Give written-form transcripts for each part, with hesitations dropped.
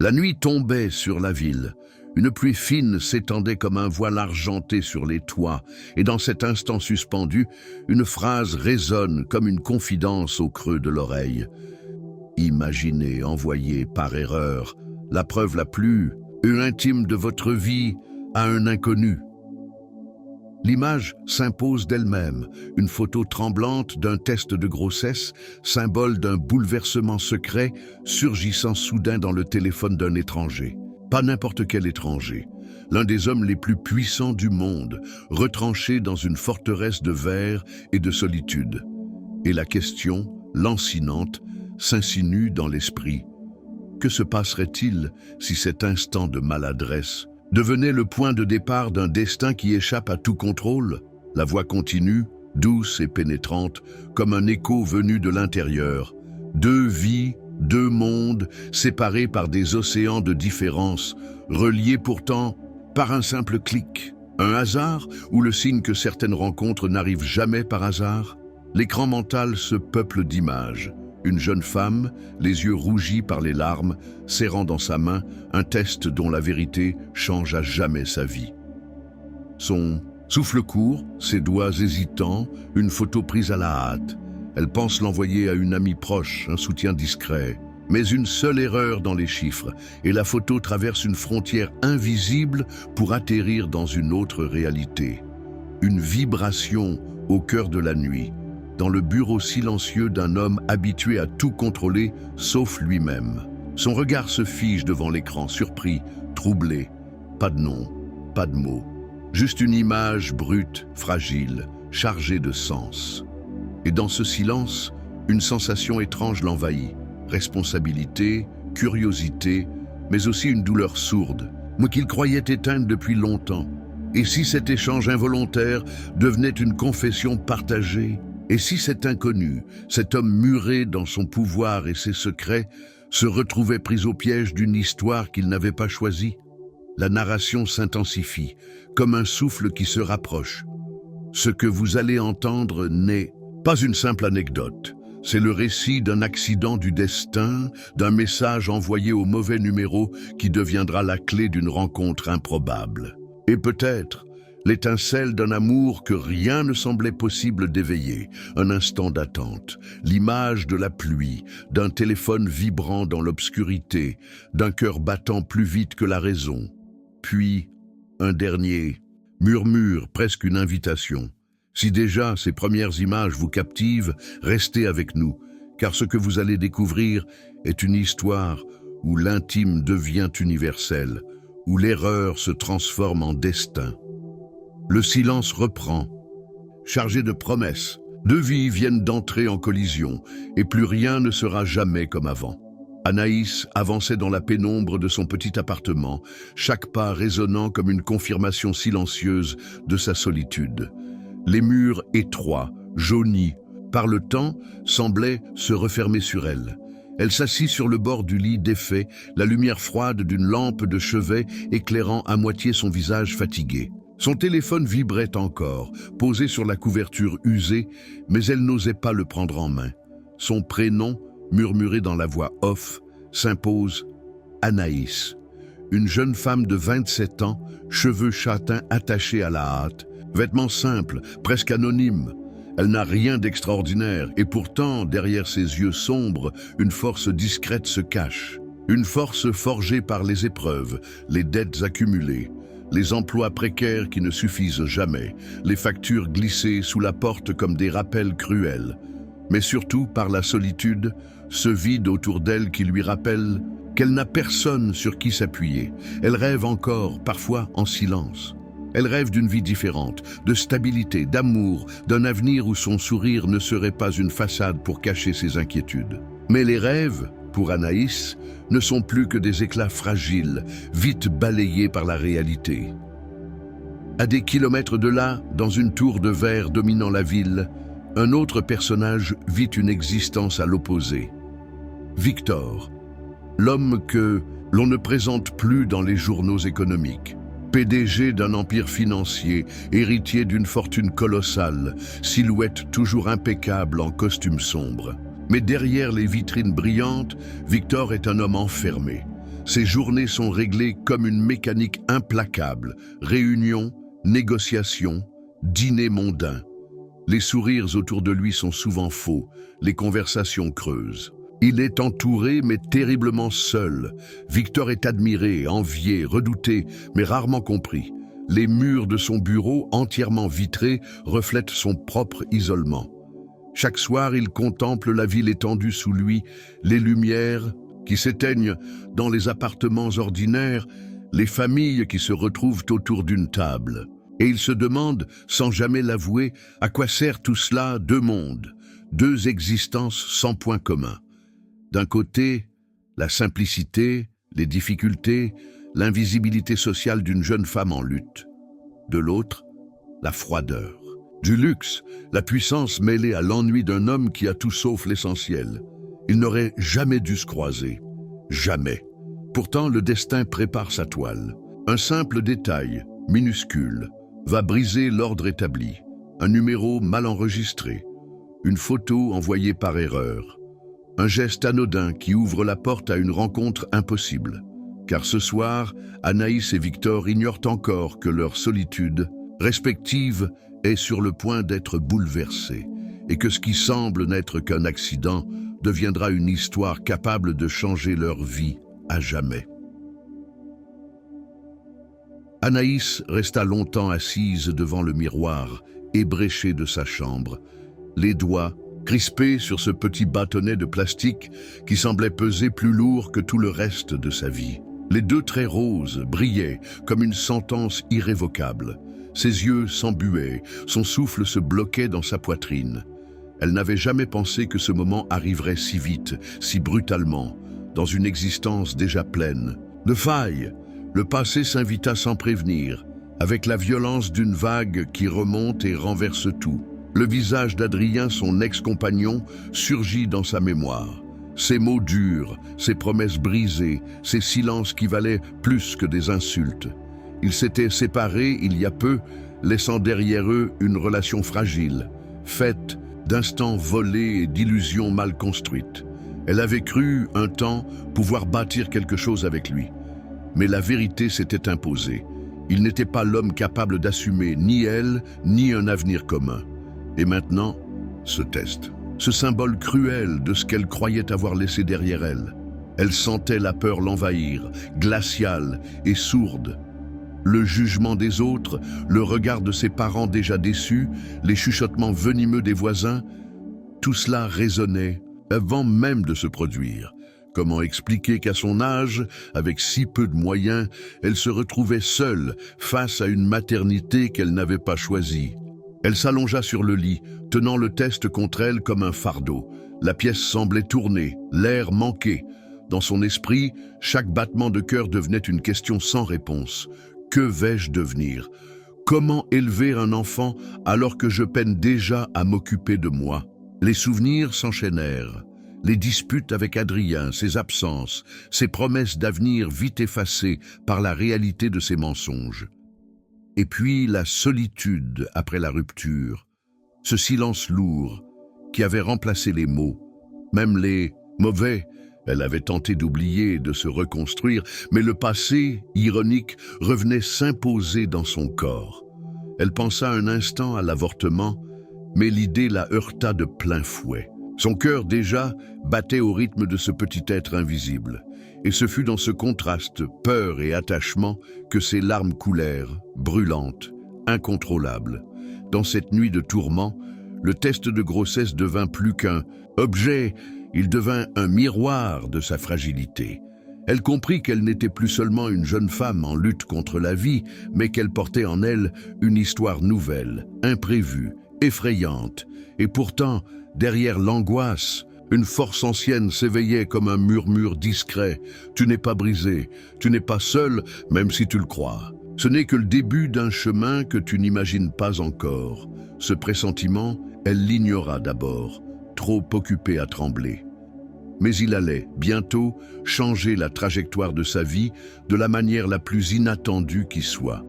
La nuit tombait sur la ville. Une pluie fine s'étendait comme un voile argenté sur les toits, et dans cet instant suspendu, une phrase résonne comme une confidence au creux de l'oreille. Imaginez envoyer par erreur la preuve la plus intime de votre vie à un inconnu. L'image s'impose d'elle-même, une photo tremblante d'un test de grossesse, symbole d'un bouleversement secret surgissant soudain dans le téléphone d'un étranger. Pas n'importe quel étranger, l'un des hommes les plus puissants du monde, retranché dans une forteresse de verre et de solitude. Et la question, lancinante, s'insinue dans l'esprit. Que se passerait-il si cet instant de maladresse devenait le point de départ d'un destin qui échappe à tout contrôle? La voix continue, douce et pénétrante, comme un écho venu de l'intérieur. Deux vies, deux mondes, séparés par des océans de différence, reliés pourtant par un simple clic. Un hasard ou le signe que certaines rencontres n'arrivent jamais par hasard? L'écran mental se peuple d'images. Une jeune femme, les yeux rougis par les larmes, serrant dans sa main un test dont la vérité change à jamais sa vie. Son souffle court, ses doigts hésitants, une photo prise à la hâte. Elle pense l'envoyer à une amie proche, un soutien discret. Mais une seule erreur dans les chiffres, et la photo traverse une frontière invisible pour atterrir dans une autre réalité. Une vibration au cœur de la nuit, dans le bureau silencieux d'un homme habitué à tout contrôler, sauf lui-même. Son regard se fige devant l'écran, surpris, troublé. Pas de nom, pas de mots. Juste une image brute, fragile, chargée de sens. Et dans ce silence, une sensation étrange l'envahit. Responsabilité, curiosité, mais aussi une douleur sourde, moi qu'il croyait éteinte depuis longtemps. Et si cet échange involontaire devenait une confession partagée? Et si cet inconnu, cet homme muré dans son pouvoir et ses secrets, se retrouvait pris au piège d'une histoire qu'il n'avait pas choisie? La narration s'intensifie, comme un souffle qui se rapproche. Ce que vous allez entendre n'est pas une simple anecdote. C'est le récit d'un accident du destin, d'un message envoyé au mauvais numéro qui deviendra la clé d'une rencontre improbable. Et peut-être l'étincelle d'un amour que rien ne semblait possible d'éveiller, un instant d'attente, l'image de la pluie, d'un téléphone vibrant dans l'obscurité, d'un cœur battant plus vite que la raison. Puis, un dernier murmure, presque une invitation. Si déjà ces premières images vous captivent, restez avec nous, car ce que vous allez découvrir est une histoire où l'intime devient universel, où l'erreur se transforme en destin. Le silence reprend, chargé de promesses. Deux vies viennent d'entrer en collision, et plus rien ne sera jamais comme avant. Anaïs avançait dans la pénombre de son petit appartement, chaque pas résonnant comme une confirmation silencieuse de sa solitude. Les murs étroits, jaunis par le temps, semblaient se refermer sur elle. Elle s'assit sur le bord du lit défait, la lumière froide d'une lampe de chevet éclairant à moitié son visage fatigué. Son téléphone vibrait encore, posé sur la couverture usée, mais elle n'osait pas le prendre en main. Son prénom, murmuré dans la voix off, s'impose: Anaïs. Une jeune femme de 27 ans, cheveux châtains attachés à la hâte, vêtements simples, presque anonymes. Elle n'a rien d'extraordinaire, et pourtant, derrière ses yeux sombres, une force discrète se cache. Une force forgée par les épreuves, les dettes accumulées, les emplois précaires qui ne suffisent jamais, les factures glissées sous la porte comme des rappels cruels. Mais surtout par la solitude, ce vide autour d'elle qui lui rappelle qu'elle n'a personne sur qui s'appuyer. Elle rêve encore, parfois en silence. Elle rêve d'une vie différente, de stabilité, d'amour, d'un avenir où son sourire ne serait pas une façade pour cacher ses inquiétudes. Mais les rêves, pour Anaïs, ne sont plus que des éclats fragiles, vite balayés par la réalité. À des kilomètres de là, dans une tour de verre dominant la ville, un autre personnage vit une existence à l'opposé. Victor, l'homme que l'on ne présente plus dans les journaux économiques. PDG d'un empire financier, héritier d'une fortune colossale, silhouette toujours impeccable en costume sombre. Mais derrière les vitrines brillantes, Victor est un homme enfermé. Ses journées sont réglées comme une mécanique implacable. Réunions, négociations, dîners mondains. Les sourires autour de lui sont souvent faux, les conversations creuses. Il est entouré mais terriblement seul. Victor est admiré, envié, redouté, mais rarement compris. Les murs de son bureau, entièrement vitrés, reflètent son propre isolement. Chaque soir, il contemple la ville étendue sous lui, les lumières qui s'éteignent dans les appartements ordinaires, les familles qui se retrouvent autour d'une table. Et il se demande, sans jamais l'avouer, à quoi sert tout cela, deux mondes, deux existences sans point commun. D'un côté, la simplicité, les difficultés, l'invisibilité sociale d'une jeune femme en lutte. De l'autre, la froideur. Du luxe, la puissance mêlée à l'ennui d'un homme qui a tout sauf l'essentiel. Ils n'auraient jamais dû se croiser. Jamais. Pourtant, le destin prépare sa toile. Un simple détail, minuscule, va briser l'ordre établi. Un numéro mal enregistré. Une photo envoyée par erreur. Un geste anodin qui ouvre la porte à une rencontre impossible. Car ce soir, Anaïs et Victor ignorent encore que leur solitude respective est sur le point d'être bouleversée et que ce qui semble n'être qu'un accident deviendra une histoire capable de changer leur vie à jamais. Anaïs resta longtemps assise devant le miroir, ébréchée de sa chambre, les doigts crispés sur ce petit bâtonnet de plastique qui semblait peser plus lourd que tout le reste de sa vie. Les deux traits roses brillaient comme une sentence irrévocable. Ses yeux s'embuaient, son souffle se bloquait dans sa poitrine. Elle n'avait jamais pensé que ce moment arriverait si vite, si brutalement, dans une existence déjà pleine. De failles, le passé s'invita sans prévenir, avec la violence d'une vague qui remonte et renverse tout. Le visage d'Adrien, son ex-compagnon, surgit dans sa mémoire. Ses mots durs, ses promesses brisées, ses silences qui valaient plus que des insultes. Ils s'étaient séparés il y a peu, laissant derrière eux une relation fragile, faite d'instants volés et d'illusions mal construites. Elle avait cru, un temps, pouvoir bâtir quelque chose avec lui. Mais la vérité s'était imposée. Il n'était pas l'homme capable d'assumer ni elle, ni un avenir commun. Et maintenant, ce test. Ce symbole cruel de ce qu'elle croyait avoir laissé derrière elle. Elle sentait la peur l'envahir, glaciale et sourde. Le jugement des autres, le regard de ses parents déjà déçus, les chuchotements venimeux des voisins, tout cela résonnait avant même de se produire. Comment expliquer qu'à son âge, avec si peu de moyens, elle se retrouvait seule face à une maternité qu'elle n'avait pas choisie? Elle s'allongea sur le lit, tenant le test contre elle comme un fardeau. La pièce semblait tourner, l'air manquait. Dans son esprit, chaque battement de cœur devenait une question sans réponse. Que vais-je devenir? Comment élever un enfant alors que je peine déjà à m'occuper de moi? Les souvenirs s'enchaînèrent. Les disputes avec Adrien, ses absences, ses promesses d'avenir vite effacées par la réalité de ses mensonges. Et puis la solitude après la rupture, ce silence lourd qui avait remplacé les mots, même les mauvais. Elle avait tenté d'oublier et de se reconstruire, mais le passé, ironique, revenait s'imposer dans son corps. Elle pensa un instant à l'avortement, mais l'idée la heurta de plein fouet. Son cœur déjà battait au rythme de ce petit être invisible. Et ce fut dans ce contraste, peur et attachement, que ses larmes coulèrent, brûlantes, incontrôlables. Dans cette nuit de tourments, le test de grossesse devint plus qu'un objet, il devint un miroir de sa fragilité. Elle comprit qu'elle n'était plus seulement une jeune femme en lutte contre la vie, mais qu'elle portait en elle une histoire nouvelle, imprévue, effrayante. Et pourtant, derrière l'angoisse, une force ancienne s'éveillait comme un murmure discret. Tu n'es pas brisé, tu n'es pas seul, même si tu le crois. Ce n'est que le début d'un chemin que tu n'imagines pas encore. Ce pressentiment, elle l'ignora d'abord, trop occupée à trembler. Mais il allait, bientôt, changer la trajectoire de sa vie de la manière la plus inattendue qui soit.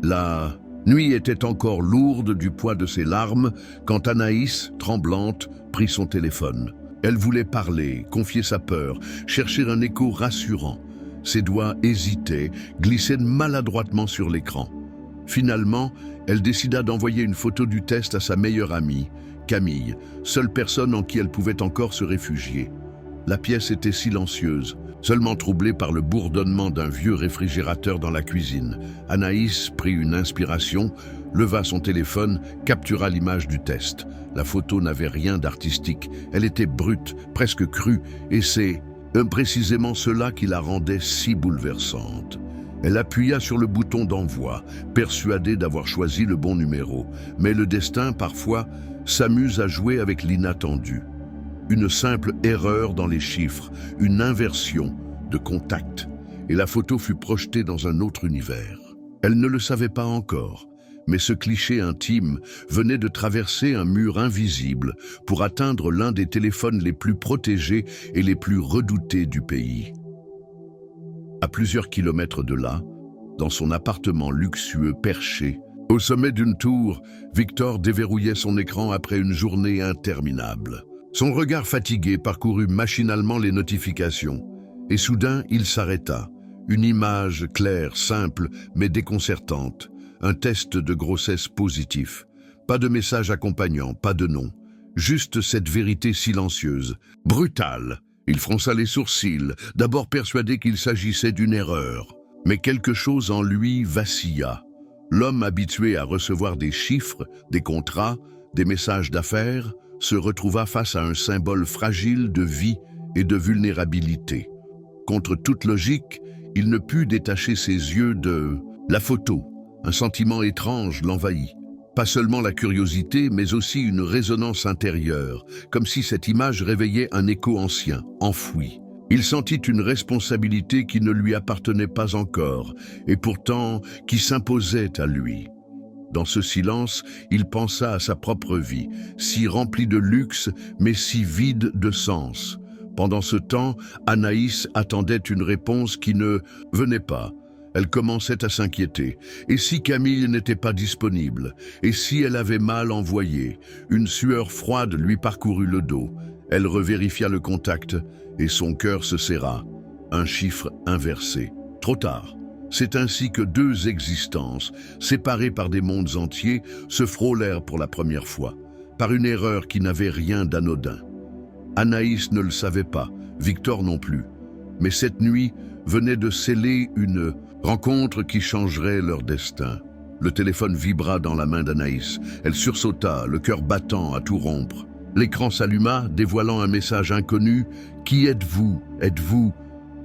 La nuit était encore lourde du poids de ses larmes quand Anaïs, tremblante, prit son téléphone. Elle voulait parler, confier sa peur, chercher un écho rassurant. Ses doigts hésitaient, glissaient maladroitement sur l'écran. Finalement, elle décida d'envoyer une photo du test à sa meilleure amie, Camille, seule personne en qui elle pouvait encore se réfugier. La pièce était silencieuse, seulement troublée par le bourdonnement d'un vieux réfrigérateur dans la cuisine. Anaïs prit une inspiration, leva son téléphone, captura l'image du test. La photo n'avait rien d'artistique, elle était brute, presque crue, et c'est précisément cela qui la rendait si bouleversante. Elle appuya sur le bouton d'envoi, persuadée d'avoir choisi le bon numéro. Mais le destin, parfois, s'amuse à jouer avec l'inattendu. Une simple erreur dans les chiffres, une inversion de contact, et la photo fut projetée dans un autre univers. Elle ne le savait pas encore, mais ce cliché intime venait de traverser un mur invisible pour atteindre l'un des téléphones les plus protégés et les plus redoutés du pays. À plusieurs kilomètres de là, dans son appartement luxueux perché, au sommet d'une tour, Victor déverrouillait son écran après une journée interminable. Son regard fatigué parcourut machinalement les notifications, et soudain il s'arrêta. Une image claire, simple, mais déconcertante. Un test de grossesse positif. Pas de message accompagnant, pas de nom. Juste cette vérité silencieuse, brutale. Il fronça les sourcils, d'abord persuadé qu'il s'agissait d'une erreur. Mais quelque chose en lui vacilla. L'homme habitué à recevoir des chiffres, des contrats, des messages d'affaires, se retrouva face à un symbole fragile de vie et de vulnérabilité. Contre toute logique, il ne put détacher ses yeux de la photo. Un sentiment étrange l'envahit. Pas seulement la curiosité, mais aussi une résonance intérieure, comme si cette image réveillait un écho ancien, enfoui. Il sentit une responsabilité qui ne lui appartenait pas encore, et pourtant qui s'imposait à lui. Dans ce silence, il pensa à sa propre vie, si remplie de luxe, mais si vide de sens. Pendant ce temps, Anaïs attendait une réponse qui ne venait pas. Elle commençait à s'inquiéter. Et si Camille n'était pas disponible? Et si elle avait mal envoyé? Une sueur froide lui parcourut le dos. Elle revérifia le contact et son cœur se serra. Un chiffre inversé. Trop tard. C'est ainsi que deux existences, séparées par des mondes entiers, se frôlèrent pour la première fois, par une erreur qui n'avait rien d'anodin. Anaïs ne le savait pas, Victor non plus. Mais cette nuit venait de sceller une rencontre qui changerait leur destin. Le téléphone vibra dans la main d'Anaïs. Elle sursauta, le cœur battant à tout rompre. L'écran s'alluma, dévoilant un message inconnu. « Qui êtes-vous? Êtes-vous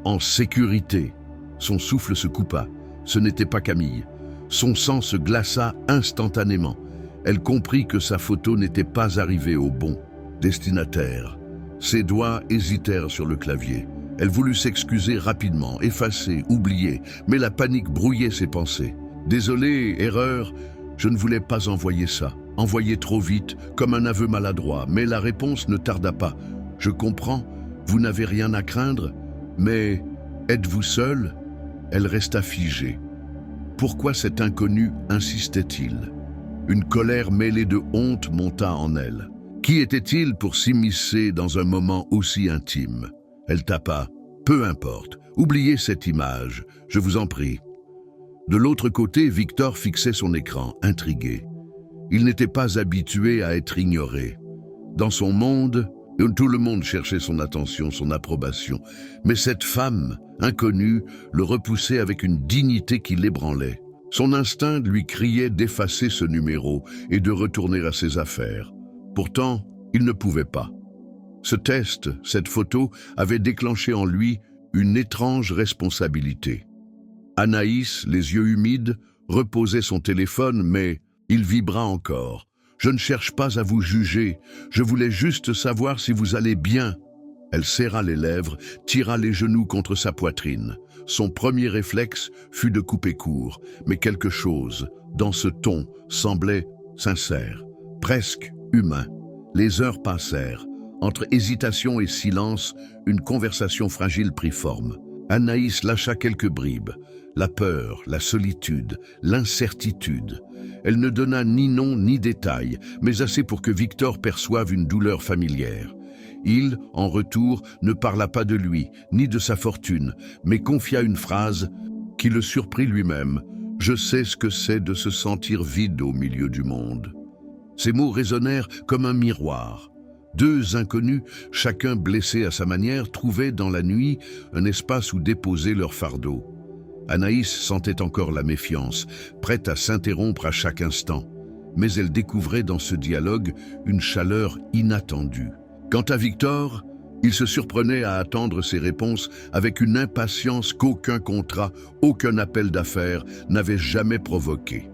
en sécurité ?» Son souffle se coupa. Ce n'était pas Camille. Son sang se glaça instantanément. Elle comprit que sa photo n'était pas arrivée au bon destinataire. Ses doigts hésitèrent sur le clavier. Elle voulut s'excuser rapidement, effacer, oublier, mais la panique brouillait ses pensées. « Désolé, erreur, je ne voulais pas envoyer ça. Envoyer trop vite, comme un aveu maladroit. Mais la réponse ne tarda pas. Je comprends, vous n'avez rien à craindre, mais êtes-vous seul ?» Elle resta figée. Pourquoi cet inconnu insistait-il? Une colère mêlée de honte monta en elle. Qui était-il pour s'immiscer dans un moment aussi intime? Elle tapa. Peu importe, oubliez cette image, je vous en prie. De l'autre côté, Victor fixait son écran, intrigué. Il n'était pas habitué à être ignoré. Dans son monde, tout le monde cherchait son attention, son approbation. Mais cette femme, inconnue, le repoussait avec une dignité qui l'ébranlait. Son instinct lui criait d'effacer ce numéro et de retourner à ses affaires. Pourtant, il ne pouvait pas. Ce test, cette photo, avait déclenché en lui une étrange responsabilité. Anaïs, les yeux humides, reposait son téléphone, mais il vibra encore. « Je ne cherche pas à vous juger, je voulais juste savoir si vous allez bien. » Elle serra les lèvres, tira les genoux contre sa poitrine. Son premier réflexe fut de couper court, mais quelque chose, dans ce ton, semblait sincère, presque humain. Les heures passèrent. Entre hésitation et silence, une conversation fragile prit forme. Anaïs lâcha quelques bribes. La peur, la solitude, l'incertitude. Elle ne donna ni nom ni détail, mais assez pour que Victor perçoive une douleur familière. Il, en retour, ne parla pas de lui, ni de sa fortune, mais confia une phrase qui le surprit lui-même. « Je sais ce que c'est de se sentir vide au milieu du monde. » Ces mots résonnèrent comme un miroir. Deux inconnus, chacun blessé à sa manière, trouvaient dans la nuit un espace où déposer leur fardeau. Anaïs sentait encore la méfiance, prête à s'interrompre à chaque instant. Mais elle découvrait dans ce dialogue une chaleur inattendue. Quant à Victor, il se surprenait à attendre ses réponses avec une impatience qu'aucun contrat, aucun appel d'affaires n'avait jamais provoquée.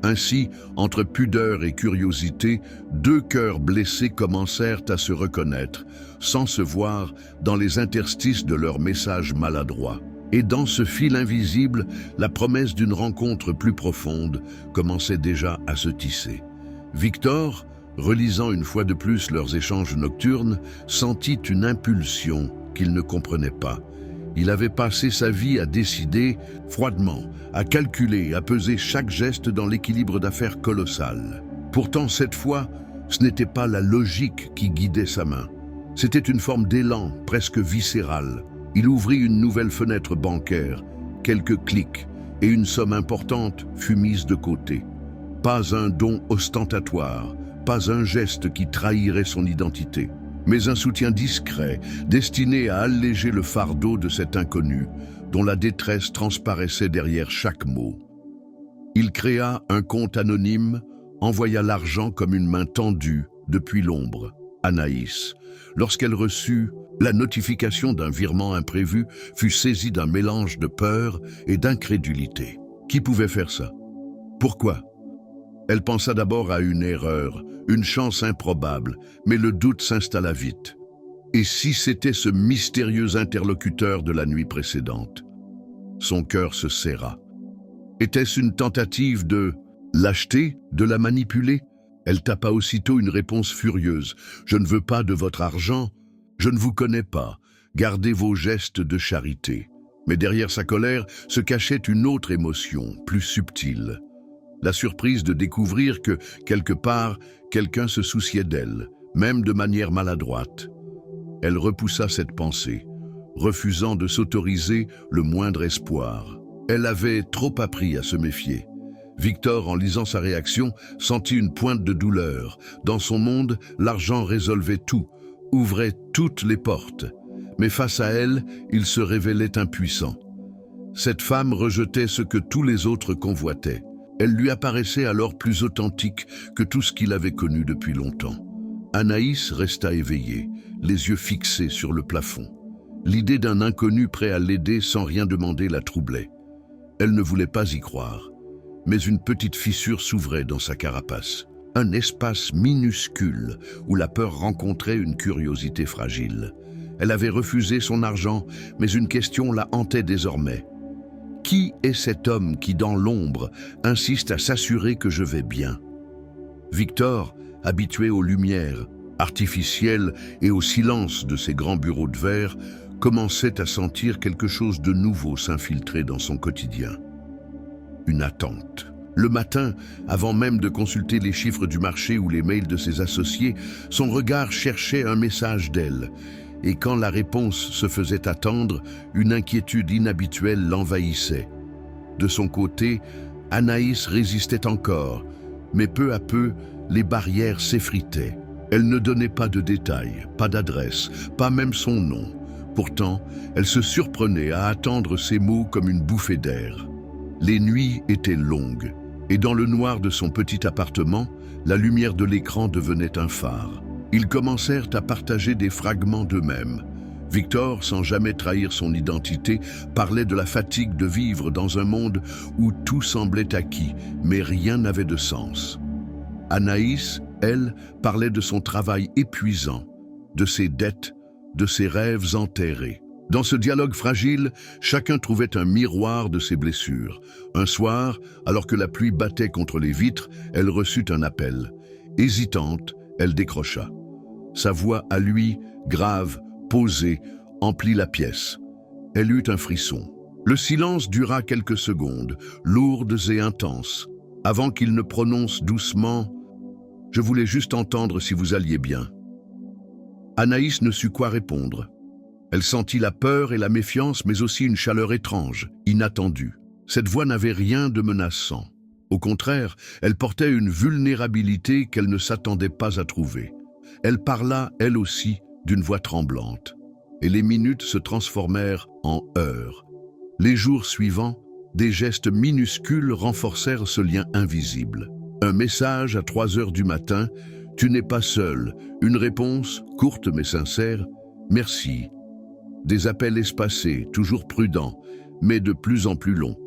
Ainsi, entre pudeur et curiosité, deux cœurs blessés commencèrent à se reconnaître, sans se voir dans les interstices de leurs messages maladroits. Et dans ce fil invisible, la promesse d'une rencontre plus profonde commençait déjà à se tisser. Victor, relisant une fois de plus leurs échanges nocturnes, sentit une impulsion qu'il ne comprenait pas. Il avait passé sa vie à décider froidement, à calculer, à peser chaque geste dans l'équilibre d'affaires colossal. Pourtant, cette fois, ce n'était pas la logique qui guidait sa main. C'était une forme d'élan, presque viscéral. Il ouvrit une nouvelle fenêtre bancaire, quelques clics, et une somme importante fut mise de côté. Pas un don ostentatoire, pas un geste qui trahirait son identité, mais un soutien discret, destiné à alléger le fardeau de cet inconnu, dont la détresse transparaissait derrière chaque mot. Il créa un compte anonyme, envoya l'argent comme une main tendue depuis l'ombre. Anaïs, lorsqu'elle reçut la notification d'un virement imprévu, fut saisie d'un mélange de peur et d'incrédulité. Qui pouvait faire ça? Pourquoi? Elle pensa d'abord à une erreur, une chance improbable, mais le doute s'installa vite. Et si c'était ce mystérieux interlocuteur de la nuit précédente? Son cœur se serra. Était-ce une tentative de l'acheter, de la manipuler? Elle tapa aussitôt une réponse furieuse. « Je ne veux pas de votre argent. Je ne vous connais pas. Gardez vos gestes de charité. » Mais derrière sa colère se cachait une autre émotion, plus subtile. La surprise de découvrir que, quelque part, quelqu'un se souciait d'elle, même de manière maladroite. Elle repoussa cette pensée, refusant de s'autoriser le moindre espoir. Elle avait trop appris à se méfier. Victor, en lisant sa réaction, sentit une pointe de douleur. Dans son monde, l'argent résolvait tout, ouvrait toutes les portes. Mais face à elle, il se révélait impuissant. Cette femme rejetait ce que tous les autres convoitaient. Elle lui apparaissait alors plus authentique que tout ce qu'il avait connu depuis longtemps. Anaïs resta éveillée, les yeux fixés sur le plafond. L'idée d'un inconnu prêt à l'aider sans rien demander la troublait. Elle ne voulait pas y croire. Mais une petite fissure s'ouvrait dans sa carapace. Un espace minuscule où la peur rencontrait une curiosité fragile. Elle avait refusé son argent, mais une question la hantait désormais. Qui est cet homme qui, dans l'ombre, insiste à s'assurer que je vais bien? Victor, habitué aux lumières artificielles et au silence de ses grands bureaux de verre, commençait à sentir quelque chose de nouveau s'infiltrer dans son quotidien. Une attente. Le matin, avant même de consulter les chiffres du marché ou les mails de ses associés, son regard cherchait un message d'elle. Et quand la réponse se faisait attendre, une inquiétude inhabituelle l'envahissait. De son côté, Anaïs résistait encore, mais peu à peu, les barrières s'effritaient. Elle ne donnait pas de détails, pas d'adresse, pas même son nom. Pourtant, elle se surprenait à attendre ces mots comme une bouffée d'air. Les nuits étaient longues, et dans le noir de son petit appartement, la lumière de l'écran devenait un phare. Ils commencèrent à partager des fragments d'eux-mêmes. Victor, sans jamais trahir son identité, parlait de la fatigue de vivre dans un monde où tout semblait acquis, mais rien n'avait de sens. Anaïs, elle, parlait de son travail épuisant, de ses dettes, de ses rêves enterrés. Dans ce dialogue fragile, chacun trouvait un miroir de ses blessures. Un soir, alors que la pluie battait contre les vitres, elle reçut un appel. Hésitante, elle décrocha. Sa voix à lui, grave, posée, emplit la pièce. Elle eut un frisson. Le silence dura quelques secondes, lourdes et intenses, avant qu'il ne prononce doucement « Je voulais juste entendre si vous alliez bien ». Anaïs ne sut quoi répondre. Elle sentit la peur et la méfiance, mais aussi une chaleur étrange, inattendue. Cette voix n'avait rien de menaçant. Au contraire, elle portait une vulnérabilité qu'elle ne s'attendait pas à trouver. Elle parla, elle aussi, d'une voix tremblante. Et les minutes se transformèrent en heures. Les jours suivants, des gestes minuscules renforcèrent ce lien invisible. Un message à 3 heures du matin, « Tu n'es pas seul ». Une réponse, courte mais sincère, « Merci ». Des appels espacés, toujours prudents, mais de plus en plus longs.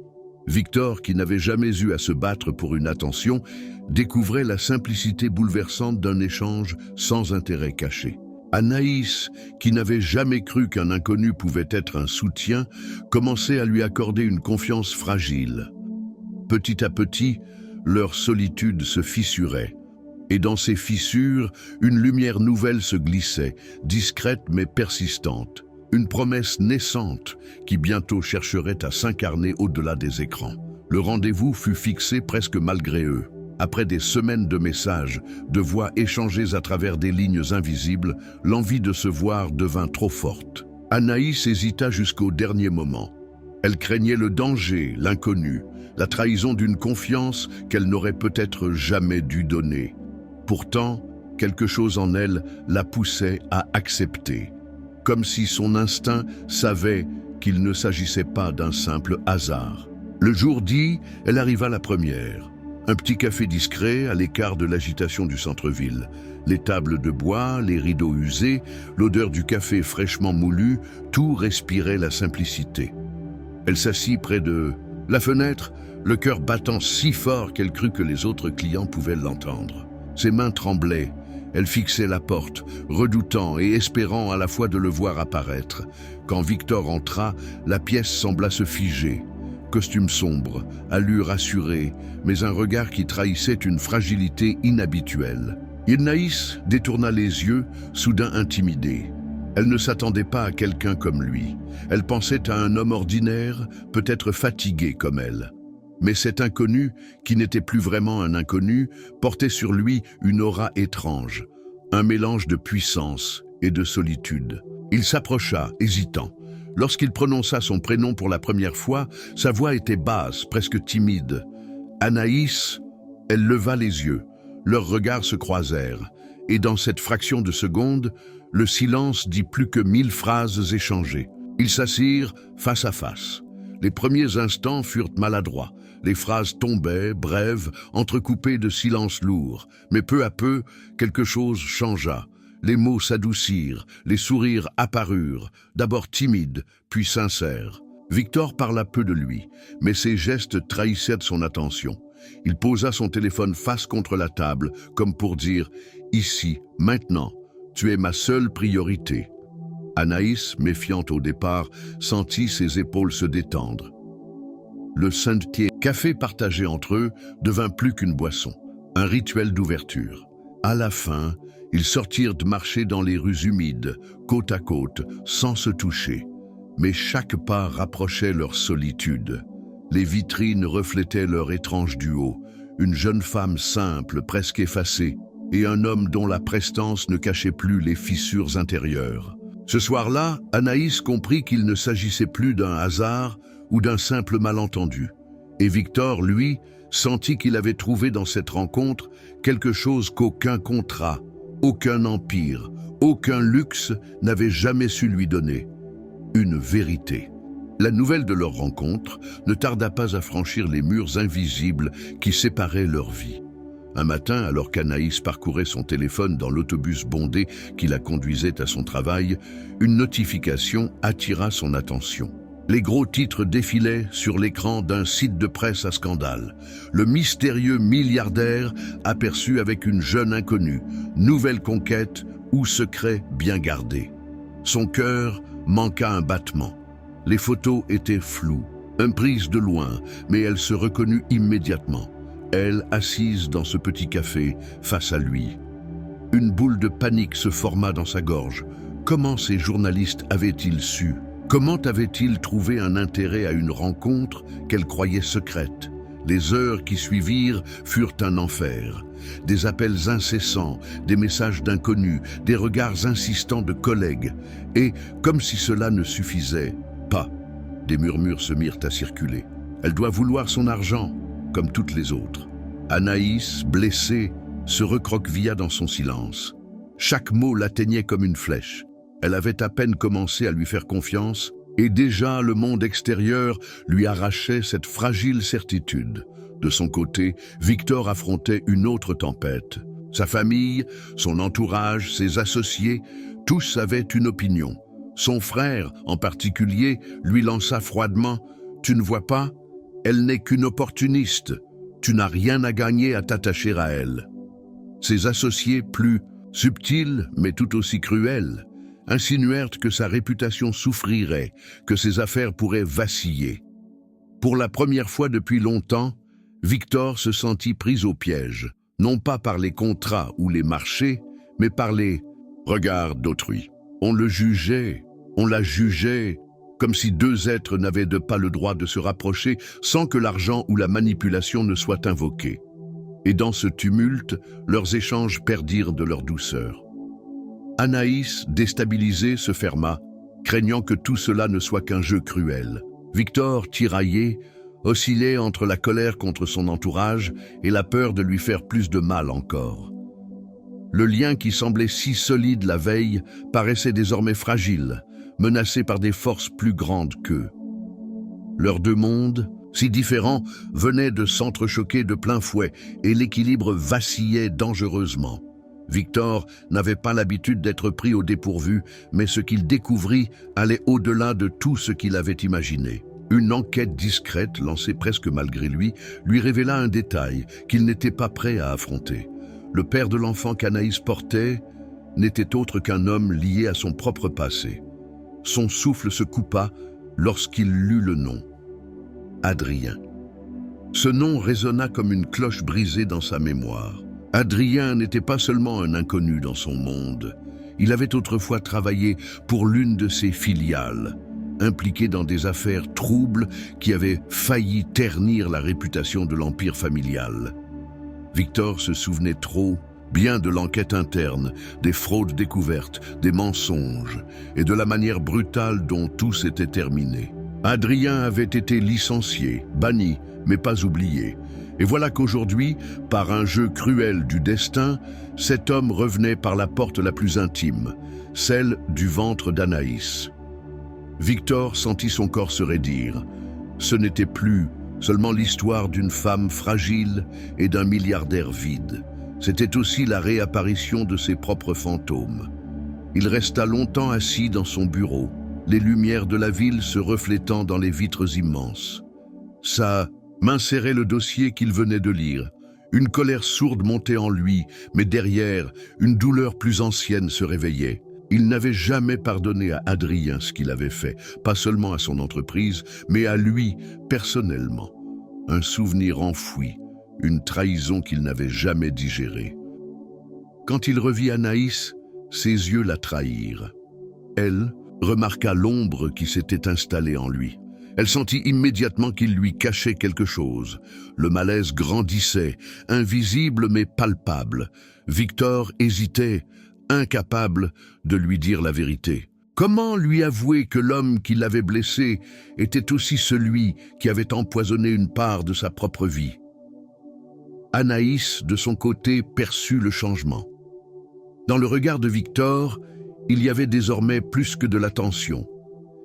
Victor, qui n'avait jamais eu à se battre pour une attention, découvrait la simplicité bouleversante d'un échange sans intérêt caché. Anaïs, qui n'avait jamais cru qu'un inconnu pouvait être un soutien, commençait à lui accorder une confiance fragile. Petit à petit, leur solitude se fissurait. Et dans ces fissures, une lumière nouvelle se glissait, discrète mais persistante. Une promesse naissante qui bientôt chercherait à s'incarner au-delà des écrans. Le rendez-vous fut fixé presque malgré eux. Après des semaines de messages, de voix échangées à travers des lignes invisibles, l'envie de se voir devint trop forte. Anaïs hésita jusqu'au dernier moment. Elle craignait le danger, l'inconnu, la trahison d'une confiance qu'elle n'aurait peut-être jamais dû donner. Pourtant, quelque chose en elle la poussait à accepter. Comme si son instinct savait qu'il ne s'agissait pas d'un simple hasard. Le jour dit, elle arriva la première. Un petit café discret à l'écart de l'agitation du centre-ville. Les tables de bois, les rideaux usés, l'odeur du café fraîchement moulu, tout respirait la simplicité. Elle s'assit près de la fenêtre, le cœur battant si fort qu'elle crut que les autres clients pouvaient l'entendre. Ses mains tremblaient. Elle fixait la porte, redoutant et espérant à la fois de le voir apparaître. Quand Victor entra, la pièce sembla se figer. Costume sombre, allure assurée, mais un regard qui trahissait une fragilité inhabituelle. Anaïs détourna les yeux, soudain intimidée. Elle ne s'attendait pas à quelqu'un comme lui. Elle pensait à un homme ordinaire, peut-être fatigué comme elle. Mais cet inconnu, qui n'était plus vraiment un inconnu, portait sur lui une aura étrange, un mélange de puissance et de solitude. Il s'approcha, hésitant. Lorsqu'il prononça son prénom pour la première fois, sa voix était basse, presque timide. Anaïs, elle leva les yeux. Leurs regards se croisèrent. Et dans cette fraction de seconde, le silence dit plus que 1000 phrases échangées. Ils s'assirent face à face. Les premiers instants furent maladroits. Les phrases tombaient, brèves, entrecoupées de silences lourds. Mais peu à peu, quelque chose changea. Les mots s'adoucirent, les sourires apparurent, d'abord timides, puis sincères. Victor parla peu de lui, mais ses gestes trahissaient son attention. Il posa son téléphone face contre la table, comme pour dire « Ici, maintenant, tu es ma seule priorité ». Anaïs, méfiante au départ, sentit ses épaules se détendre. Le Saint-Thier, café partagé entre eux, devint plus qu'une boisson, un rituel d'ouverture. À la fin, ils sortirent de marcher dans les rues humides, côte à côte, sans se toucher. Mais chaque pas rapprochait leur solitude. Les vitrines reflétaient leur étrange duo, une jeune femme simple, presque effacée, et un homme dont la prestance ne cachait plus les fissures intérieures. Ce soir-là, Anaïs comprit qu'il ne s'agissait plus d'un hasard ou d'un simple malentendu. Et Victor, lui, sentit qu'il avait trouvé dans cette rencontre quelque chose qu'aucun contrat, aucun empire, aucun luxe n'avait jamais su lui donner. Une vérité. La nouvelle de leur rencontre ne tarda pas à franchir les murs invisibles qui séparaient leur vie. Un matin, alors qu'Anaïs parcourait son téléphone dans l'autobus bondé qui la conduisait à son travail, une notification attira son attention. Les gros titres défilaient sur l'écran d'un site de presse à scandale. Le mystérieux milliardaire aperçu avec une jeune inconnue, nouvelle conquête ou secret bien gardé. Son cœur manqua un battement. Les photos étaient floues, prises de loin, mais elle se reconnut immédiatement. Elle, assise dans ce petit café, face à lui. Une boule de panique se forma dans sa gorge. Comment ces journalistes avaient-ils su? Comment avait-il trouvé un intérêt à une rencontre qu'elle croyait secrète? Les heures qui suivirent furent un enfer. Des appels incessants, des messages d'inconnus, des regards insistants de collègues. Et, comme si cela ne suffisait pas, des murmures se mirent à circuler. Elle doit vouloir son argent, comme toutes les autres. Anaïs, blessée, se recroquevilla dans son silence. Chaque mot l'atteignait comme une flèche. Elle avait à peine commencé à lui faire confiance, et déjà le monde extérieur lui arrachait cette fragile certitude. De son côté, Victor affrontait une autre tempête. Sa famille, son entourage, ses associés, tous avaient une opinion. Son frère, en particulier, lui lança froidement « Tu ne vois pas ? Elle n'est qu'une opportuniste. Tu n'as rien à gagner à t'attacher à elle. » Ses associés, plus subtils mais tout aussi cruels, insinuèrent que sa réputation souffrirait, que ses affaires pourraient vaciller. Pour la première fois depuis longtemps, Victor se sentit pris au piège, non pas par les contrats ou les marchés, mais par les regards d'autrui. On le jugeait, on la jugeait, comme si deux êtres n'avaient pas le droit de se rapprocher sans que l'argent ou la manipulation ne soient invoqués. Et dans ce tumulte, leurs échanges perdirent de leur douceur. Anaïs, déstabilisée, se ferma, craignant que tout cela ne soit qu'un jeu cruel. Victor, tiraillé, oscillait entre la colère contre son entourage et la peur de lui faire plus de mal encore. Le lien qui semblait si solide la veille paraissait désormais fragile, menacé par des forces plus grandes qu'eux. Leurs deux mondes, si différents, venaient de s'entrechoquer de plein fouet et l'équilibre vacillait dangereusement. Victor n'avait pas l'habitude d'être pris au dépourvu, mais ce qu'il découvrit allait au-delà de tout ce qu'il avait imaginé. Une enquête discrète, lancée presque malgré lui révéla un détail qu'il n'était pas prêt à affronter. Le père de l'enfant qu'Anaïs portait n'était autre qu'un homme lié à son propre passé. Son souffle se coupa lorsqu'il lut le nom. Adrien. Ce nom résonna comme une cloche brisée dans sa mémoire. Adrien n'était pas seulement un inconnu dans son monde. Il avait autrefois travaillé pour l'une de ses filiales, impliqué dans des affaires troubles qui avaient failli ternir la réputation de l'empire familial. Victor se souvenait trop bien de l'enquête interne, des fraudes découvertes, des mensonges et de la manière brutale dont tout s'était terminé. Adrien avait été licencié, banni, mais pas oublié. Et voilà qu'aujourd'hui, par un jeu cruel du destin, cet homme revenait par la porte la plus intime, celle du ventre d'Anaïs. Victor sentit son corps se raidir. Ce n'était plus seulement l'histoire d'une femme fragile et d'un milliardaire vide. C'était aussi la réapparition de ses propres fantômes. Il resta longtemps assis dans son bureau, les lumières de la ville se reflétant dans les vitres immenses. Sa main serrait le dossier qu'il venait de lire. Une colère sourde montait en lui, mais derrière, une douleur plus ancienne se réveillait. Il n'avait jamais pardonné à Adrien ce qu'il avait fait, pas seulement à son entreprise, mais à lui personnellement. Un souvenir enfoui, une trahison qu'il n'avait jamais digérée. Quand il revit Anaïs, ses yeux la trahirent. Elle remarqua l'ombre qui s'était installée en lui. Elle sentit immédiatement qu'il lui cachait quelque chose. Le malaise grandissait, invisible mais palpable. Victor hésitait, incapable de lui dire la vérité. Comment lui avouer que l'homme qui l'avait blessé était aussi celui qui avait empoisonné une part de sa propre vie? Anaïs, de son côté, perçut le changement. Dans le regard de Victor, il y avait désormais plus que de la tension.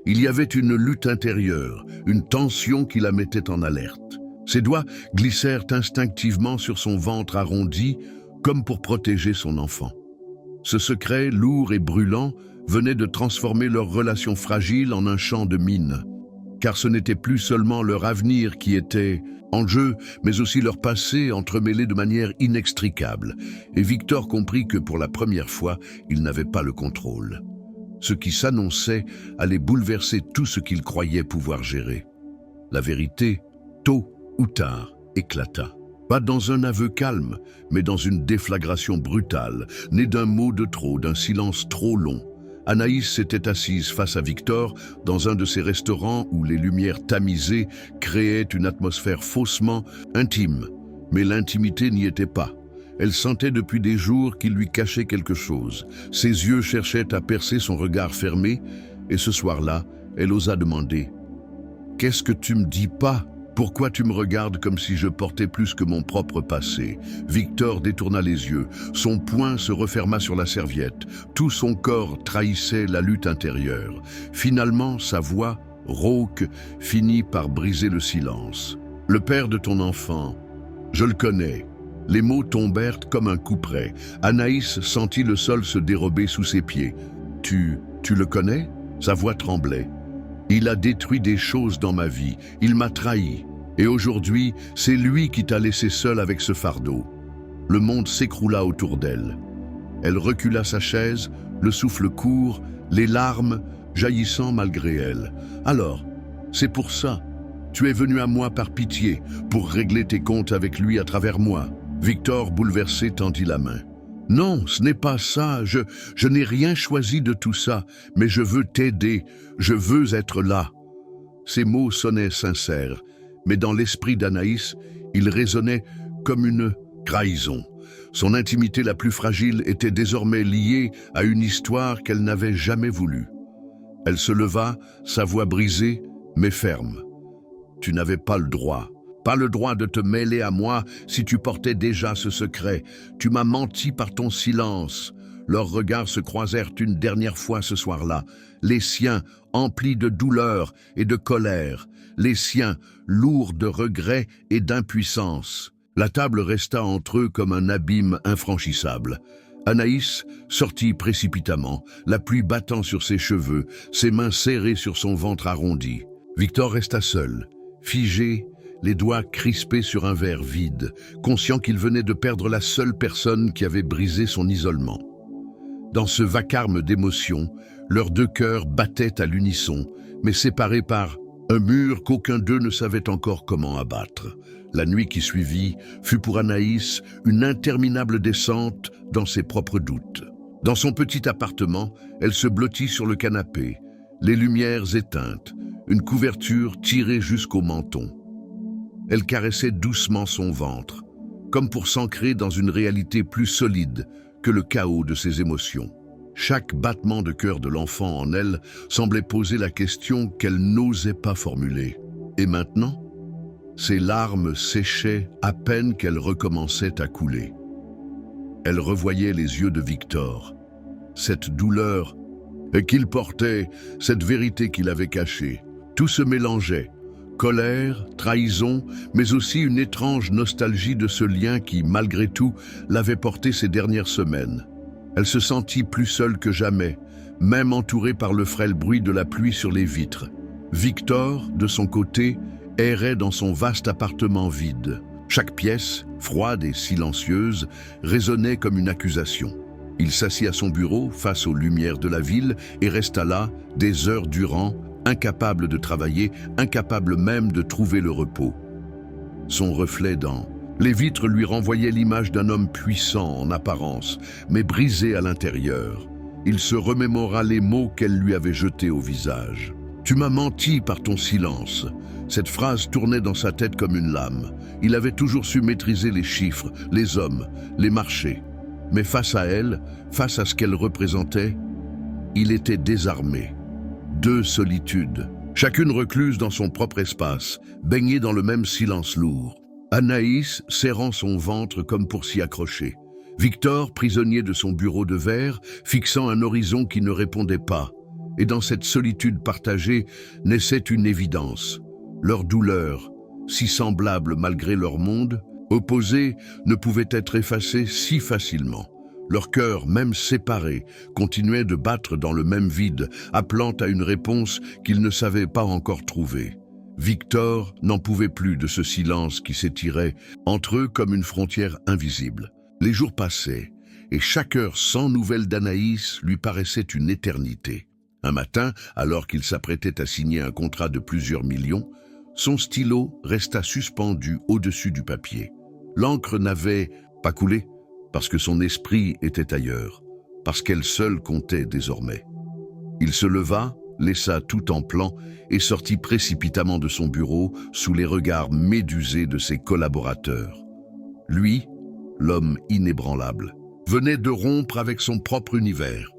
Il y avait une lutte intérieure, une tension qui la mettait en alerte. Ses doigts glissèrent instinctivement sur son ventre arrondi, comme pour protéger son enfant. Ce secret, lourd et brûlant, venait de transformer leur relation fragile en un champ de mine. Car ce n'était plus seulement leur avenir qui était en jeu, mais aussi leur passé entremêlé de manière inextricable. Et Victor comprit que pour la première fois, il n'avait pas le contrôle. Ce qui s'annonçait allait bouleverser tout ce qu'il croyait pouvoir gérer. La vérité, tôt ou tard, éclata. Pas dans un aveu calme, mais dans une déflagration brutale, née d'un mot de trop, d'un silence trop long. Anaïs s'était assise face à Victor dans un de ces restaurants où les lumières tamisées créaient une atmosphère faussement intime. Mais l'intimité n'y était pas. Elle sentait depuis des jours qu'il lui cachait quelque chose. Ses yeux cherchaient à percer son regard fermé, et ce soir-là, elle osa demander « Qu'est-ce que tu me dis pas ? Pourquoi tu me regardes comme si je portais plus que mon propre passé ?» Victor détourna les yeux. Son poing se referma sur la serviette. Tout son corps trahissait la lutte intérieure. Finalement, sa voix, rauque, finit par briser le silence. « Le père de ton enfant, je le connais. » Les mots tombèrent comme un couperet. Anaïs sentit le sol se dérober sous ses pieds. « Tu le connais ?» Sa voix tremblait. « Il a détruit des choses dans ma vie. Il m'a trahi. Et aujourd'hui, c'est lui qui t'a laissé seule avec ce fardeau. » Le monde s'écroula autour d'elle. Elle recula sa chaise, le souffle court, les larmes jaillissant malgré elle. « Alors, c'est pour ça. Tu es venu à moi par pitié, pour régler tes comptes avec lui à travers moi. » Victor, bouleversé, tendit la main. « Non, ce n'est pas ça. Je n'ai rien choisi de tout ça, mais je veux t'aider. Je veux être là. » Ces mots sonnaient sincères, mais dans l'esprit d'Anaïs, ils résonnaient comme une trahison. Son intimité la plus fragile était désormais liée à une histoire qu'elle n'avait jamais voulue. Elle se leva, sa voix brisée, mais ferme. « Tu n'avais pas le droit. Pas le droit de te mêler à moi si tu portais déjà ce secret. Tu m'as menti par ton silence. » Leurs regards se croisèrent une dernière fois ce soir-là. Les siens, emplis de douleur et de colère. Les siens, lourds de regrets et d'impuissance. La table resta entre eux comme un abîme infranchissable. Anaïs sortit précipitamment, la pluie battant sur ses cheveux, ses mains serrées sur son ventre arrondi. Victor resta seul, figé, les doigts crispés sur un verre vide, conscient qu'il venait de perdre la seule personne qui avait brisé son isolement. Dans ce vacarme d'émotions, leurs deux cœurs battaient à l'unisson, mais séparés par un mur qu'aucun d'eux ne savait encore comment abattre. La nuit qui suivit fut pour Anaïs une interminable descente dans ses propres doutes. Dans son petit appartement, elle se blottit sur le canapé, les lumières éteintes, une couverture tirée jusqu'au menton. Elle caressait doucement son ventre, comme pour s'ancrer dans une réalité plus solide que le chaos de ses émotions. Chaque battement de cœur de l'enfant en elle semblait poser la question qu'elle n'osait pas formuler. Et maintenant, ses larmes séchaient à peine qu'elles recommençaient à couler. Elle revoyait les yeux de Victor, cette douleur qu'il portait, cette vérité qu'il avait cachée. Tout se mélangeait. Colère, trahison, mais aussi une étrange nostalgie de ce lien qui, malgré tout, l'avait porté ces dernières semaines. Elle se sentit plus seule que jamais, même entourée par le frêle bruit de la pluie sur les vitres. Victor, de son côté, errait dans son vaste appartement vide. Chaque pièce, froide et silencieuse, résonnait comme une accusation. Il s'assit à son bureau, face aux lumières de la ville, et resta là, des heures durant, incapable de travailler, incapable même de trouver le repos. Son reflet dans les vitres lui renvoyait l'image d'un homme puissant en apparence, mais brisé à l'intérieur. Il se remémora les mots qu'elle lui avait jetés au visage. « Tu m'as menti par ton silence ». Cette phrase tournait dans sa tête comme une lame. Il avait toujours su maîtriser les chiffres, les hommes, les marchés. Mais face à elle, face à ce qu'elle représentait, il était désarmé. Deux solitudes, chacune recluse dans son propre espace, baignée dans le même silence lourd. Anaïs serrant son ventre comme pour s'y accrocher. Victor, prisonnier de son bureau de verre, fixant un horizon qui ne répondait pas. Et dans cette solitude partagée naissait une évidence. Leur douleur, si semblable malgré leur monde, opposés, ne pouvait être effacée si facilement. Leur cœur, même séparés, continuait de battre dans le même vide, appelant à une réponse qu'ils ne savaient pas encore trouver. Victor n'en pouvait plus de ce silence qui s'étirait entre eux comme une frontière invisible. Les jours passaient, et chaque heure sans nouvelles d'Anaïs lui paraissait une éternité. Un matin, alors qu'il s'apprêtait à signer un contrat de plusieurs millions, son stylo resta suspendu au-dessus du papier. L'encre n'avait pas coulé, parce que son esprit était ailleurs, parce qu'elle seule comptait désormais. Il se leva, laissa tout en plan et sortit précipitamment de son bureau sous les regards médusés de ses collaborateurs. Lui, l'homme inébranlable, venait de rompre avec son propre univers.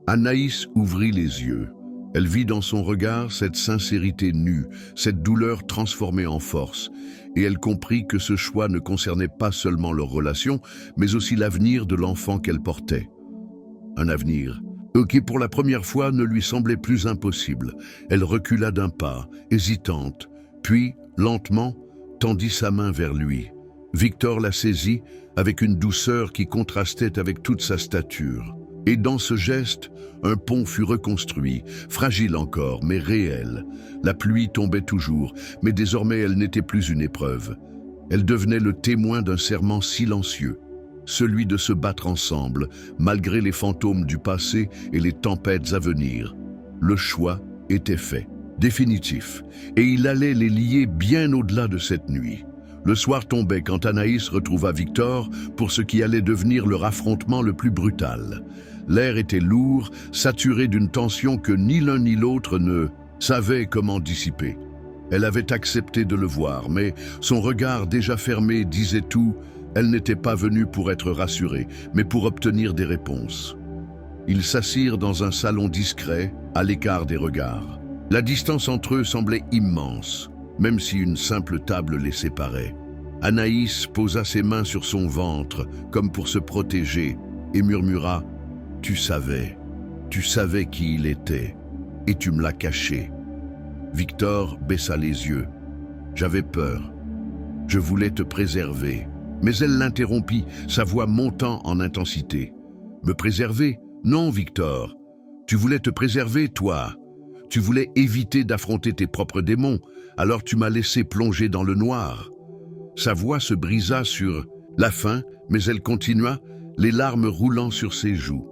Anaïs ouvrit les yeux. Elle vit dans son regard cette sincérité nue, cette douleur transformée en force, et elle comprit que ce choix ne concernait pas seulement leur relation, mais aussi l'avenir de l'enfant qu'elle portait. Un avenir qui pour la première fois ne lui semblait plus impossible. Elle recula d'un pas, hésitante, puis, lentement, tendit sa main vers lui. Victor la saisit avec une douceur qui contrastait avec toute sa stature. Et dans ce geste, un pont fut reconstruit, fragile encore, mais réel. La pluie tombait toujours, mais désormais elle n'était plus une épreuve. Elle devenait le témoin d'un serment silencieux, celui de se battre ensemble, malgré les fantômes du passé et les tempêtes à venir. Le choix était fait, définitif, et il allait les lier bien au-delà de cette nuit. Le soir tombait quand Anaïs retrouva Victor pour ce qui allait devenir leur affrontement le plus brutal. L'air était lourd, saturé d'une tension que ni l'un ni l'autre ne savait comment dissiper. Elle avait accepté de le voir, mais son regard déjà fermé disait tout. Elle n'était pas venue pour être rassurée, mais pour obtenir des réponses. Ils s'assirent dans un salon discret, à l'écart des regards. La distance entre eux semblait immense, même si une simple table les séparait. Anaïs posa ses mains sur son ventre, comme pour se protéger, et murmura « Tu savais qui il était, et tu me l'as caché. » Victor baissa les yeux. « J'avais peur. Je voulais te préserver. » Mais elle l'interrompit, sa voix montant en intensité. « Me préserver? Non, Victor. Tu voulais te préserver, toi. Tu voulais éviter d'affronter tes propres démons, alors tu m'as laissé plonger dans le noir. » Sa voix se brisa sur la fin, mais elle continua, les larmes roulant sur ses joues.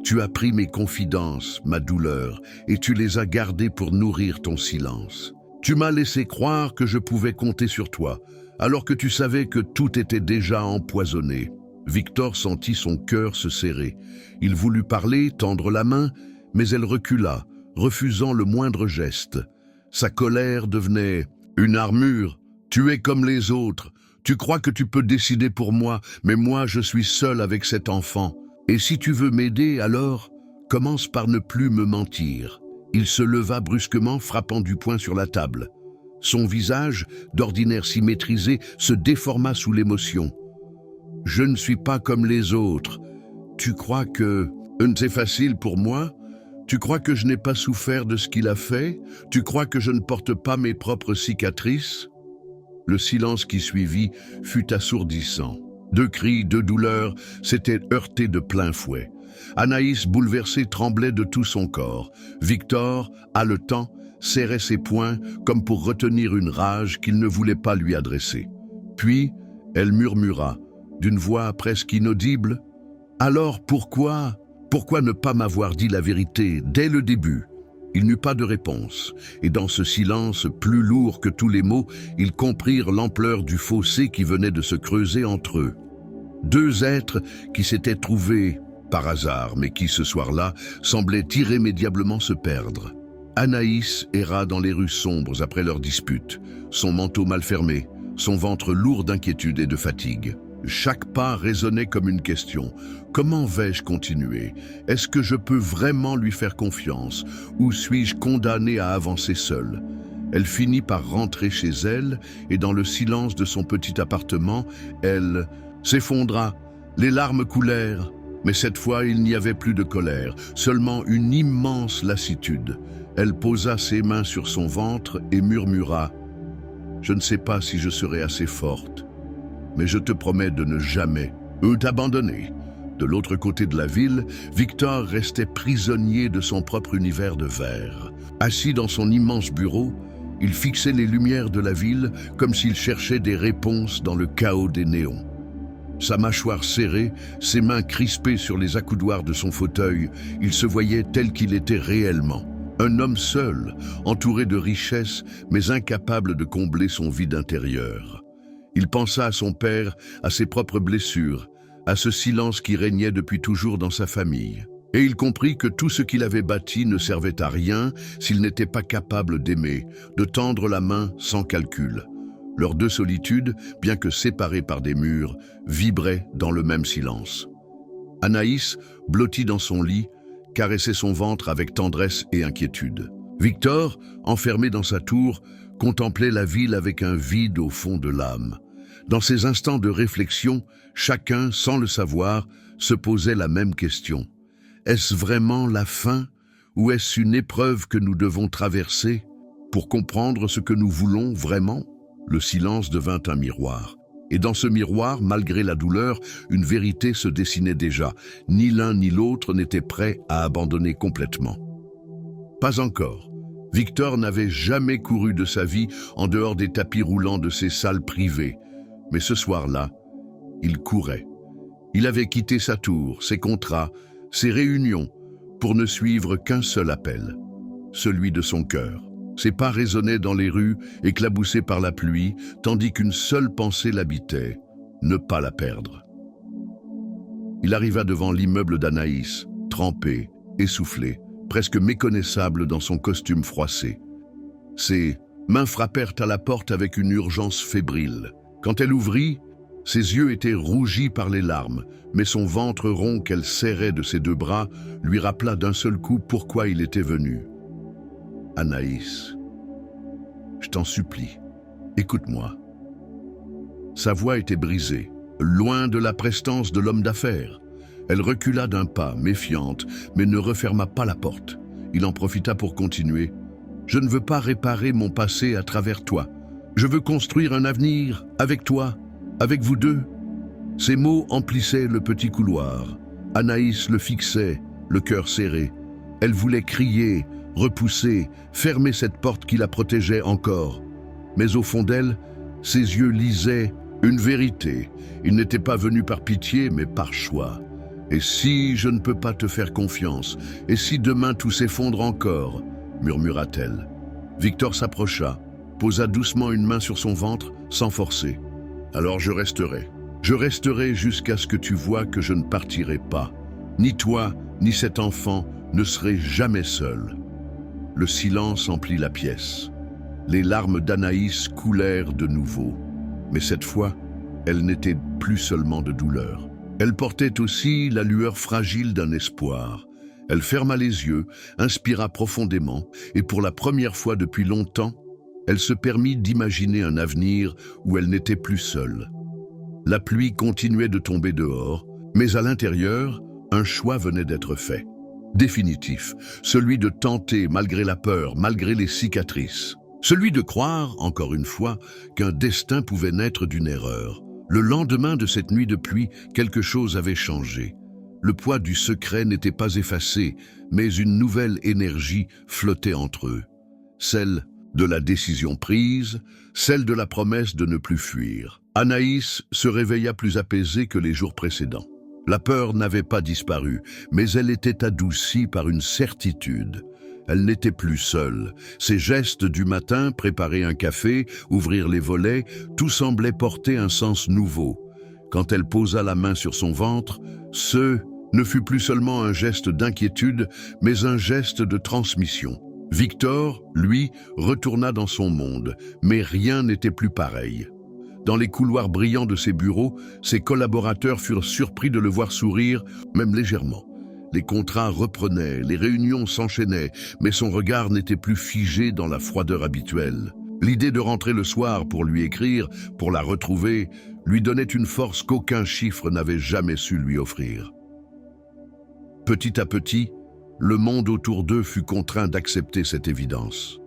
« Tu as pris mes confidences, ma douleur, et tu les as gardées pour nourrir ton silence. Tu m'as laissé croire que je pouvais compter sur toi, alors que tu savais que tout était déjà empoisonné. » Victor sentit son cœur se serrer. Il voulut parler, tendre la main, mais elle recula, refusant le moindre geste. Sa colère devenait une armure. « Tu es comme les autres. Tu crois que tu peux décider pour moi, mais moi je suis seul avec cet enfant. Et si tu veux m'aider, alors commence par ne plus me mentir. » Il se leva brusquement, frappant du poing sur la table. Son visage, d'ordinaire si maîtrisé, se déforma sous l'émotion. « Je ne suis pas comme les autres. Tu crois que c'est facile pour moi? Tu crois que je n'ai pas souffert de ce qu'il a fait? Tu crois que je ne porte pas mes propres cicatrices ?» Le silence qui suivit fut assourdissant. Deux cris, deux douleurs s'étaient heurtés de plein fouet. Anaïs, bouleversée, tremblait de tout son corps. Victor, haletant, serrait ses poings comme pour retenir une rage qu'il ne voulait pas lui adresser. Puis, elle murmura, d'une voix presque inaudible, « Alors pourquoi ne pas m'avoir dit la vérité dès le début ?» Il n'eut pas de réponse, et dans ce silence plus lourd que tous les mots, ils comprirent l'ampleur du fossé qui venait de se creuser entre eux. Deux êtres qui s'étaient trouvés par hasard, mais qui ce soir-là semblaient irrémédiablement se perdre. Anaïs erra dans les rues sombres après leur dispute, son manteau mal fermé, son ventre lourd d'inquiétude et de fatigue. Chaque pas résonnait comme une question. Comment vais-je continuer? Est-ce que je peux vraiment lui faire confiance? Ou suis-je condamné à avancer seul? Elle finit par rentrer chez elle et dans le silence de son petit appartement, elle s'effondra. Les larmes coulèrent, mais cette fois il n'y avait plus de colère, seulement une immense lassitude. Elle posa ses mains sur son ventre et murmura « Je ne sais pas si je serai assez forte. Mais je te promets de ne jamais t'abandonner. » De l'autre côté de la ville, Victor restait prisonnier de son propre univers de verre. Assis dans son immense bureau, il fixait les lumières de la ville comme s'il cherchait des réponses dans le chaos des néons. Sa mâchoire serrée, ses mains crispées sur les accoudoirs de son fauteuil, il se voyait tel qu'il était réellement. Un homme seul, entouré de richesses, mais incapable de combler son vide intérieur. Il pensa à son père, à ses propres blessures, à ce silence qui régnait depuis toujours dans sa famille. Et il comprit que tout ce qu'il avait bâti ne servait à rien s'il n'était pas capable d'aimer, de tendre la main sans calcul. Leurs deux solitudes, bien que séparées par des murs, vibraient dans le même silence. Anaïs, blottie dans son lit, caressait son ventre avec tendresse et inquiétude. Victor, enfermé dans sa tour, contemplait la ville avec un vide au fond de l'âme. Dans ces instants de réflexion, chacun, sans le savoir, se posait la même question. Est-ce vraiment la fin ou est-ce une épreuve que nous devons traverser pour comprendre ce que nous voulons vraiment? Le silence devint un miroir. Et dans ce miroir, malgré la douleur, une vérité se dessinait déjà. Ni l'un ni l'autre n'étaient prêts à abandonner complètement. Pas encore. Victor n'avait jamais couru de sa vie en dehors des tapis roulants de ses salles privées. Mais ce soir-là, il courait. Il avait quitté sa tour, ses contrats, ses réunions, pour ne suivre qu'un seul appel, celui de son cœur. Ses pas résonnaient dans les rues, éclaboussés par la pluie, tandis qu'une seule pensée l'habitait, ne pas la perdre. Il arriva devant l'immeuble d'Anaïs, trempé, essoufflé, presque méconnaissable dans son costume froissé. Ses mains frappèrent à la porte avec une urgence fébrile. Quand elle ouvrit, ses yeux étaient rougis par les larmes, mais son ventre rond qu'elle serrait de ses deux bras lui rappela d'un seul coup pourquoi il était venu. « Anaïs, je t'en supplie, écoute-moi. » Sa voix était brisée, loin de la prestance de l'homme d'affaires. Elle recula d'un pas, méfiante, mais ne referma pas la porte. Il en profita pour continuer. « Je ne veux pas réparer mon passé à travers toi. Je veux construire un avenir avec toi, avec vous deux. » Ces mots emplissaient le petit couloir. Anaïs le fixait, le cœur serré. Elle voulait crier, repousser, fermer cette porte qui la protégeait encore. Mais au fond d'elle, ses yeux lisaient une vérité. Il n'était pas venu par pitié, mais par choix. « Et si je ne peux pas te faire confiance? Et si demain tout s'effondre encore ?» murmura-t-elle. Victor s'approcha, posa doucement une main sur son ventre, sans forcer. « Alors je resterai. Je resterai jusqu'à ce que tu vois que je ne partirai pas. Ni toi, ni cet enfant ne seraient jamais seuls. » Le silence emplit la pièce. Les larmes d'Anaïs coulèrent de nouveau. Mais cette fois, elles n'étaient plus seulement de douleur. Elle portait aussi la lueur fragile d'un espoir. Elle ferma les yeux, inspira profondément, et pour la première fois depuis longtemps, elle se permit d'imaginer un avenir où elle n'était plus seule. La pluie continuait de tomber dehors, mais à l'intérieur, un choix venait d'être fait. Définitif, celui de tenter malgré la peur, malgré les cicatrices. Celui de croire, encore une fois, qu'un destin pouvait naître d'une erreur. Le lendemain de cette nuit de pluie, quelque chose avait changé. Le poids du secret n'était pas effacé, mais une nouvelle énergie flottait entre eux. Celle de la décision prise, celle de la promesse de ne plus fuir. Anaïs se réveilla plus apaisée que les jours précédents. La peur n'avait pas disparu, mais elle était adoucie par une certitude. Elle n'était plus seule. Ses gestes du matin, préparer un café, ouvrir les volets, tout semblait porter un sens nouveau. Quand elle posa la main sur son ventre, ce ne fut plus seulement un geste d'inquiétude, mais un geste de transmission. Victor, lui, retourna dans son monde, mais rien n'était plus pareil. Dans les couloirs brillants de ses bureaux, ses collaborateurs furent surpris de le voir sourire, même légèrement. Les contrats reprenaient, les réunions s'enchaînaient, mais son regard n'était plus figé dans la froideur habituelle. L'idée de rentrer le soir pour lui écrire, pour la retrouver, lui donnait une force qu'aucun chiffre n'avait jamais su lui offrir. Petit à petit, le monde autour d'eux fut contraint d'accepter cette évidence.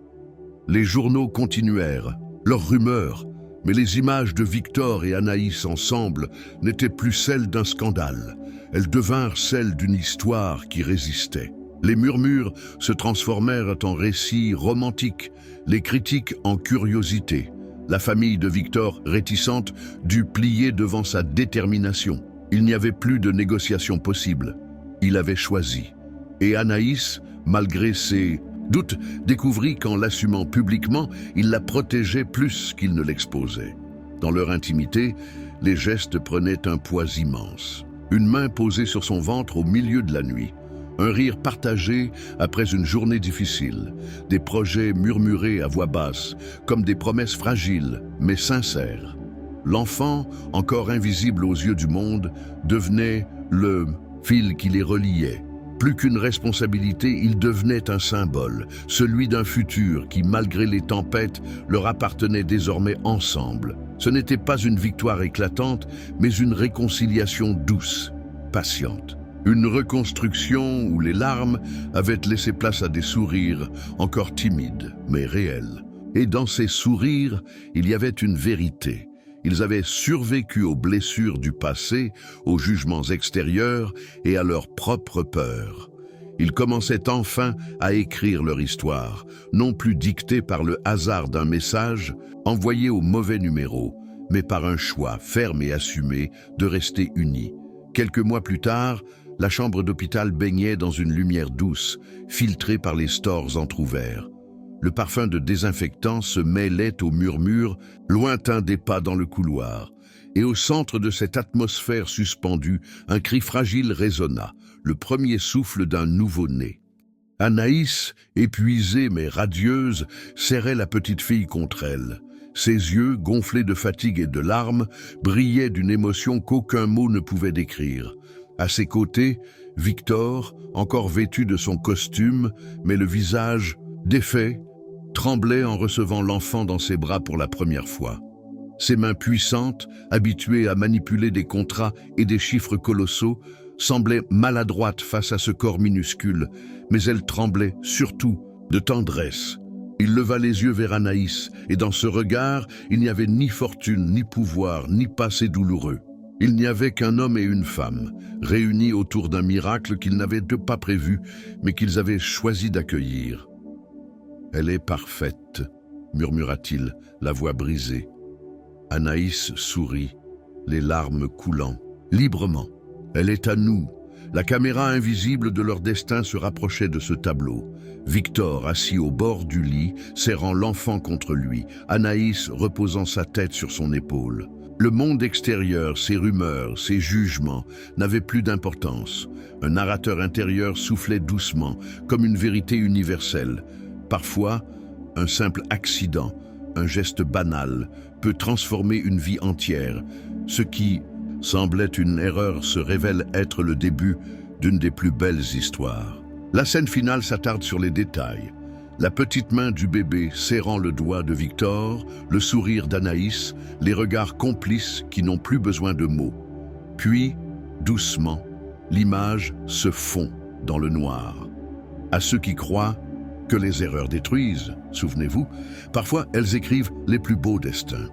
Les journaux continuèrent, leurs rumeurs, mais les images de Victor et Anaïs ensemble n'étaient plus celles d'un scandale. Elles devinrent celles d'une histoire qui résistait. Les murmures se transformèrent en récits romantiques, les critiques en curiosité. La famille de Victor, réticente, dut plier devant sa détermination. Il n'y avait plus de négociation possible. Il avait choisi. Et Anaïs, malgré ses doutes, découvrit qu'en l'assumant publiquement, il la protégeait plus qu'il ne l'exposait. Dans leur intimité, les gestes prenaient un poids immense. Une main posée sur son ventre au milieu de la nuit. Un rire partagé après une journée difficile, des projets murmurés à voix basse, comme des promesses fragiles mais sincères. L'enfant, encore invisible aux yeux du monde, devenait le fil qui les reliait. Plus qu'une responsabilité, il devenait un symbole, celui d'un futur qui, malgré les tempêtes, leur appartenait désormais ensemble. Ce n'était pas une victoire éclatante, mais une réconciliation douce, patiente. Une reconstruction où les larmes avaient laissé place à des sourires encore timides, mais réels. Et dans ces sourires, il y avait une vérité. Ils avaient survécu aux blessures du passé, aux jugements extérieurs et à leurs propres peurs. Ils commençaient enfin à écrire leur histoire, non plus dictée par le hasard d'un message envoyé au mauvais numéro, mais par un choix ferme et assumé de rester unis. Quelques mois plus tard, la chambre d'hôpital baignait dans une lumière douce, filtrée par les stores entr'ouverts. Le parfum de désinfectant se mêlait au murmure lointain des pas dans le couloir. Et au centre de cette atmosphère suspendue, un cri fragile résonna, le premier souffle d'un nouveau-né. Anaïs, épuisée mais radieuse, serrait la petite fille contre elle. Ses yeux, gonflés de fatigue et de larmes, brillaient d'une émotion qu'aucun mot ne pouvait décrire. À ses côtés, Victor, encore vêtu de son costume, mais le visage défait, tremblait en recevant l'enfant dans ses bras pour la première fois. Ses mains puissantes, habituées à manipuler des contrats et des chiffres colossaux, semblaient maladroites face à ce corps minuscule, mais elles tremblaient surtout de tendresse. Il leva les yeux vers Anaïs, et dans ce regard, il n'y avait ni fortune, ni pouvoir, ni passé douloureux. Il n'y avait qu'un homme et une femme, réunis autour d'un miracle qu'ils n'avaient pas prévu, mais qu'ils avaient choisi d'accueillir. « Elle est parfaite », murmura-t-il, la voix brisée. Anaïs sourit, les larmes coulant. Librement, elle est à nous. La caméra invisible de leur destin se rapprochait de ce tableau. Victor assis au bord du lit, serrant l'enfant contre lui, Anaïs reposant sa tête sur son épaule. Le monde extérieur, ses rumeurs, ses jugements, n'avaient plus d'importance. Un narrateur intérieur soufflait doucement, comme une vérité universelle. Parfois, un simple accident, un geste banal, peut transformer une vie entière. Ce qui semblait une erreur se révèle être le début d'une des plus belles histoires. La scène finale s'attarde sur les détails. La petite main du bébé serrant le doigt de Victor, le sourire d'Anaïs, les regards complices qui n'ont plus besoin de mots. Puis, doucement, l'image se fond dans le noir. À ceux qui croient que les erreurs détruisent, souvenez-vous, parfois elles écrivent les plus beaux destins.